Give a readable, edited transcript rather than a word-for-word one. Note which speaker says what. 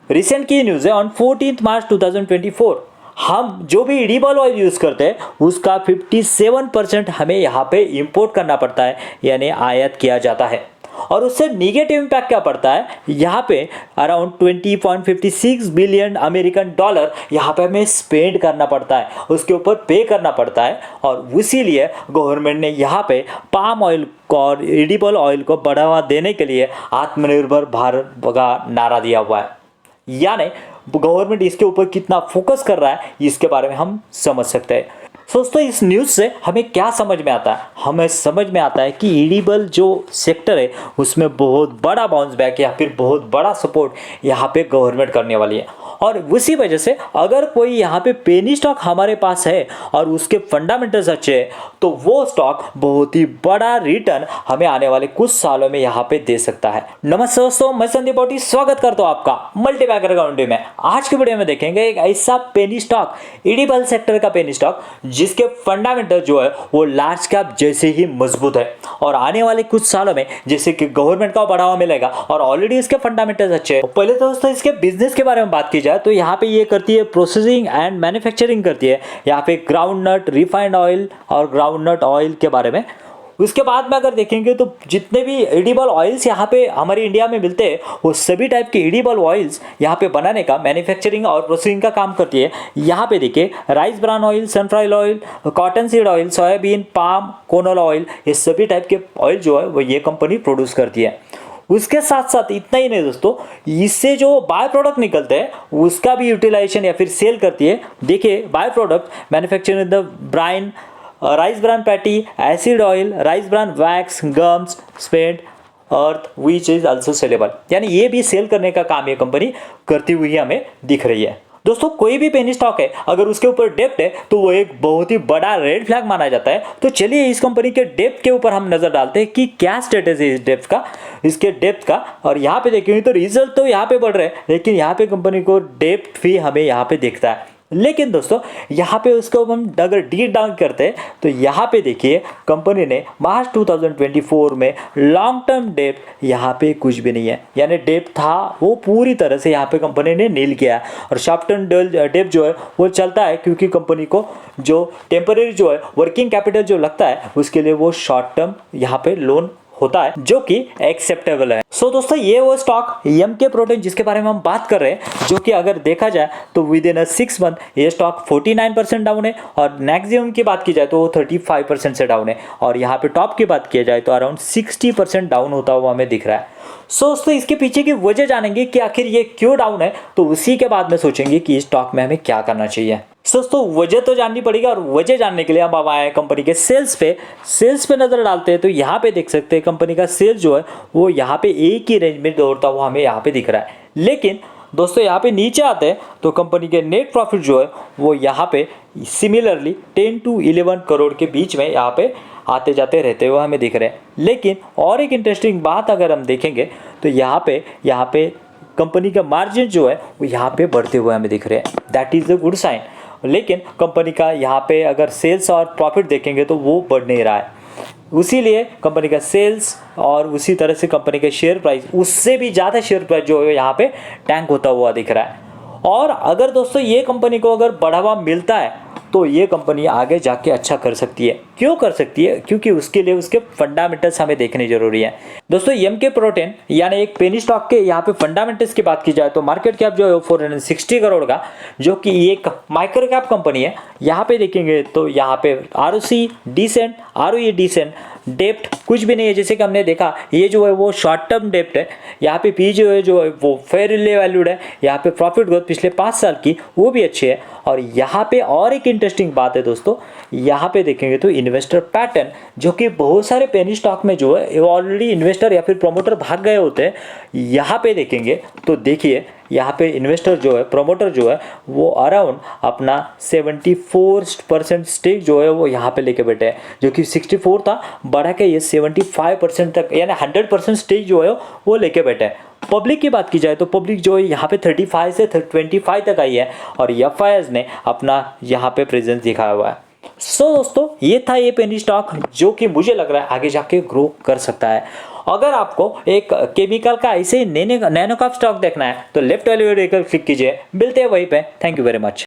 Speaker 1: Recent की news है on 14 मार्च 2024 हम जो भी एडिबल ऑयल यूज़ करते हैं उसका 57% हमें यहाँ पे इंपोर्ट करना पड़ता है, यानी आयात किया जाता है। और उससे निगेटिव इम्पैक्ट क्या पड़ता है, यहाँ पे अराउंड 20.56 बिलियन अमेरिकन डॉलर यहाँ पे हमें स्पेंड करना पड़ता है, उसके ऊपर पे करना पड़ता है। और इसीलिए गवर्नमेंट ने यहाँ पे पाम ऑयल को और एडिबल ऑयल को बढ़ावा देने के लिए आत्मनिर्भर भारत का नारा दिया हुआ है। यानी गवर्नमेंट इसके ऊपर कितना फोकस कर रहा है इसके बारे में हम समझ सकते हैं। दोस्तों इस न्यूज़ से हमें क्या समझ में आता है, हमें समझ में आता है कि एडिबल जो सेक्टर है उसमें बहुत बड़ा बाउंस बैक या फिर बहुत बड़ा सपोर्ट यहाँ पे गवर्नमेंट करने वाली है। और उसी वजह से अगर कोई यहाँ पे पेनी स्टॉक हमारे पास है और उसके फंडामेंटल्स अच्छे हैं तो वो स्टॉक बहुत ही बड़ा रिटर्न हमें आने वाले कुछ सालों में यहाँ पे दे सकता है। नमस्ते दोस्तों, मैं संदीप बोटी स्वागत करता हूँ आपका मल्टीबैगर अकाउंट में। आज की वीडियो में देखेंगे एक ऐसा पेनी स्टॉक, एडिबल सेक्टर का पेनी स्टॉक जिसके फंडामेंटल जो है वो लार्ज कैप जैसे ही मजबूत है और आने वाले कुछ सालों में जैसे कि गवर्नमेंट का बढ़ावा मिलेगा और ऑलरेडी इसके फंडामेंटल्स अच्छे हैं। पहले तो दोस्तों इसके बिजनेस के बारे में बात की जाए तो यहाँ पे ये करती है प्रोसेसिंग एंड मैन्युफैक्चरिंग करती है, यहाँ पे ग्राउंड नट, रिफाइंड ऑयल और ग्राउंड नट ऑयल के बारे में। उसके बाद में अगर देखेंगे तो जितने भी एडिबल ऑयल्स यहाँ पे हमारे इंडिया में मिलते हैं वो सभी टाइप के एडिबल ऑयल्स यहाँ पे बनाने का मैन्युफैक्चरिंग और प्रोसेसिंग का काम करती है। यहाँ पे देखिए rice bran oil, sunflower oil, cotton seed oil, soybean, palm, canola oil, ये सभी टाइप के ऑयल जो है वो ये कंपनी प्रोड्यूस करती है। उसके साथ साथ इतना ही नहीं दोस्तों, इससे जो बाय प्रोडक्ट निकलते हैं उसका भी यूटिलाइजेशन या फिर सेल करती है। देखिए by product manufacturing the brine, rice bran patty, acid oil, rice bran wax, gums, spent earth which is also saleable, यानी ये भी सेल करने का काम ये कंपनी करती हुई हमें दिख रही है। दोस्तों कोई भी पेनी स्टॉक है अगर उसके ऊपर डेप्ट है तो वो एक बहुत ही बड़ा रेड फ्लैग माना जाता है। तो चलिए इस कंपनी के डेप्ट के ऊपर हम नजर डालते हैं कि क्या स्टेटस है इस डेप्ट का, इसके डेप्ट का। और यहाँ पे देखेंगे तो रिजल्ट तो यहाँ पे बढ़ रहे हैं लेकिन यहाँ पे कंपनी को डेप्ट भी हमें यहाँ पे दिखता है। लेकिन दोस्तों यहाँ पे उसको हम अगर डीप डाउन करते हैं तो यहाँ पे देखिए कंपनी ने मार्च 2024 में लॉन्ग टर्म डेप्ट यहाँ पे कुछ भी नहीं है, यानी डेप्ट था वो पूरी तरह से यहाँ पे कंपनी ने नील किया है। और शॉर्ट टर्म डेप्ट जो है वो चलता है क्योंकि कंपनी को जो टेम्पररी जो है वर्किंग कैपिटल जो लगता है उसके लिए वो शॉर्ट टर्म यहाँ पे लोन होता है जो कि एक्सेप्टेबल है। सो दोस्तों ये वो स्टॉक एमके प्रोटीन जिसके बारे में हम बात कर रहे हैं, जो कि अगर देखा जाए तो विद इन 6 मंथ ये स्टॉक 49% डाउन है और मैक्सिमम की बात की जाए तो वो 35% से डाउन है। और यहाँ पे टॉप की बात की जाए तो अराउंड 60% डाउन होता हुआ हमें दिख रहा है। सो दोस्तों इसके पीछे की वजह जानेंगे कि आखिर ये क्यों डाउन है, तो उसी के बाद में सोचेंगे कि इस स्टॉक में हमें क्या करना चाहिए। दोस्तों वजह तो जाननी पड़ेगी और वजह जानने के लिए हम आए हैं कंपनी के सेल्स पे नजर डालते हैं। तो यहाँ पे देख सकते हैं कंपनी का सेल्स जो है वो यहाँ पे एक ही रेंज में दौड़ता हुआ हमें यहाँ पे दिख रहा है। लेकिन दोस्तों यहाँ पे नीचे आते हैं तो कंपनी के नेट प्रॉफिट जो है वो यहाँ पे सिमिलरली 10 to 11 करोड़ के बीच में यहाँ पे आते जाते रहते हुए हमें दिख रहे हैं। लेकिन और एक इंटरेस्टिंग बात अगर हम देखेंगे तो यहाँ पे कंपनी का मार्जिन जो है वो यहाँ पे बढ़ते हुए हमें दिख रहे हैं, that is a good sign. लेकिन कंपनी का यहाँ पे अगर सेल्स और प्रॉफिट देखेंगे तो वो बढ़ नहीं रहा है, उसीलिए कंपनी का सेल्स और उसी तरह से कंपनी के शेयर प्राइस उससे भी ज़्यादा शेयर प्राइस जो है यहाँ पे टैंक होता हुआ दिख रहा है। और अगर दोस्तों ये कंपनी को अगर बढ़ावा मिलता है तो ये कंपनी आगे जाके अच्छा कर सकती है। क्यों कर सकती है? क्योंकि उसके लिए उसके फंडामेंटल्स हमें देखने जरूरी है। दोस्तों एमके प्रोटीन यानी एक पेनी स्टॉक के यहाँ पे फंडामेंटल्स की बात की जाए तो मार्केट कैप जो है 460 करोड़ का, जो कि एक माइक्रो कैप कंपनी है। यहाँ पे देखेंगे तो यहाँ पे आरओसी डिसेंट, आरओई डिसेंट, डेप्ट कुछ भी नहीं है जैसे कि हमने देखा। ये जो है वो शॉर्ट टर्म डेप्ट है। यहाँ पे पी जो है वो फेयरली वैल्यूड है। यहाँ पे प्रॉफिट ग्रोथ पिछले 5 साल की वो भी अच्छी है। और यहाँ पे और एक इंटरेस्टिंग बात है दोस्तों, यहाँ पे देखेंगे तो इन्वेस्टर पैटर्न, जो कि बहुत सारे पेनी स्टॉक में जो है ऑलरेडी इन्वेस्टर या फिर प्रोमोटर भाग गए होते हैं। यहाँ पे देखेंगे तो देखिए यहाँ पे इन्वेस्टर जो है, प्रोमोटर जो है वो अराउंड अपना 74% स्टेक जो है वो यहाँ पे लेके बैठे हैं, जो कि 64 था बढ़ा के ये 75% तक यानी 100% स्टेक जो है वो लेके बैठे हैं। पब्लिक की बात की जाए तो पब्लिक जो है यहाँ पे 35 से 25 तक आई है और एफआईआईज ने अपना यहाँ पे प्रेजेंस दिखाया हुआ है। सो दोस्तों ये था ये पेनी स्टॉक जो कि मुझे लग रहा है आगे जाके ग्रो कर सकता है। अगर आपको एक केमिकल का ऐसे ही नैनो का स्टॉक देखना है तो लेफ्ट वाले वीडियो को क्लिक कीजिए। मिलते हैं वहीं पे। Thank you very much.